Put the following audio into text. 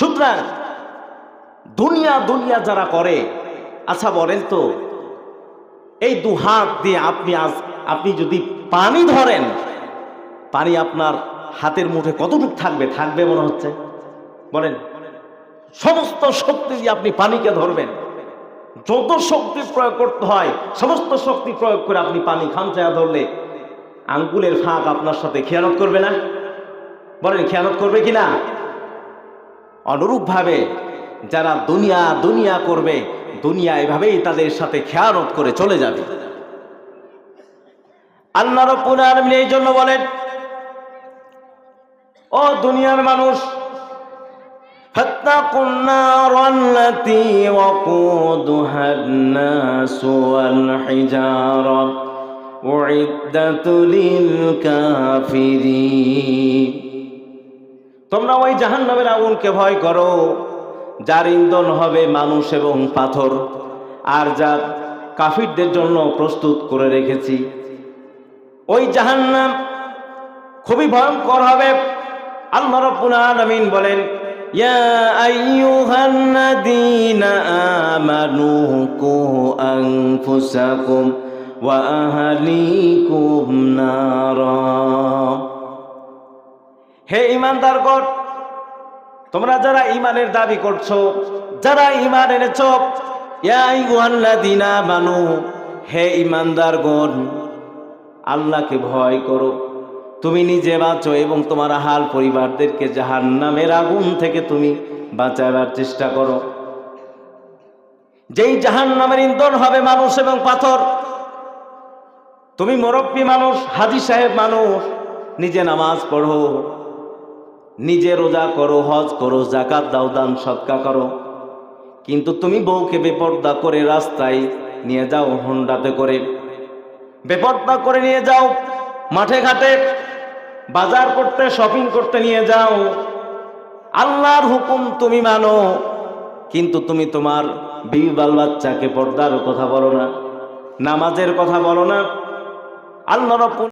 সুতরাং দুনিয়া দুনিয়া যারা করে, আচ্ছা বলেন তো, এই দু হাত দিয়ে আপনি যদি পানি ধরেন, পানি আপনার হাতের মুঠে কতটুকু থাকবে মনে হচ্ছে? বলেন। সমস্ত শক্তি দিয়ে আপনি পানিকে ধরবেন, যত শক্তি প্রয়োগ করতে হয় সমস্ত শক্তি প্রয়োগ করে আপনি পানি খামচায়া ধরলে আঙ্গুলের ফাঁক আপনার সাথে খেয়ানত করবে না? বলেন, খেয়ানত করবে কিনা? অনুরূপ ভাবে যারা দুনিয়া দুনিয়া করবে, দুনিয়া এভাবেই তাদের সাথে খেয়ানত করে চলে যাবে। আল্লাহ রাব্বুল আলামিন এই জন্য বলেন, ও দুনিয়ার মানুষ, ফাত্তাকুন নারাল্লাতী ওয়াকুদুহান নাসু ওয়াল হিজারা উইদ্দাত লিল কাফিরিন। তোমরা ওই জাহান্নামের আগুনকে ভয় করো, যার ইন্ধন হবে মানুষ এবং পাথর, আর যা কাফিরদের জন্য প্রস্তুত করে রেখেছি। ওই জাহান্নাম খুবই ভয়ঙ্কর হবে। আল্লাহ রাব্বুল আলামিন বলেন, ইয়া আইয়ুহাল্লাযীনা আমানু কু আনফুসাকুম ওয়া আহলিকুম নারা। হে ঈমানদারগণ, তোমরা যারা ঈমানের দাবি করছো, যারা ঈমান এনেছো, ইয়া আইয়ুহাল্লাযীনা আমানু, হে ঈমানদারগণ, আল্লাহকে ভয় করো, তুমি নিজে বাঁচো এবং তোমার আহাল পরিবারদেরকে জাহান্নামের আগুন থেকে তুমি বাঁচাবার চেষ্টা করো। যেই জাহান্নামের ইন্ধন হবে মানুষ এবং পাথর। তুমি মুরব্বী মানুষ, হাজী সাহেব মানুষ, নিজে নামাজ পড়ো, নিজে রোজা করো, হজ করো, যাকাত দাও, দান সদকা করো, কিন্তু তুমি বউকে বেপর্দা করে রাস্তায় নিয়ে যাও, হোন্ডাতে করে বেপর্দা করে নিয়ে যাও, মাঠে ঘাটে বাজার করতে, শপিং করতে নিয়ে যাও। আল্লাহর হুকুম তুমি মানো, কিন্তু তুমি তোমার বিবি বাল বাচ্চাকে পর্দার কথা বলো না, নামাজের কথা বলো না। আল্লাহ রাব্বুল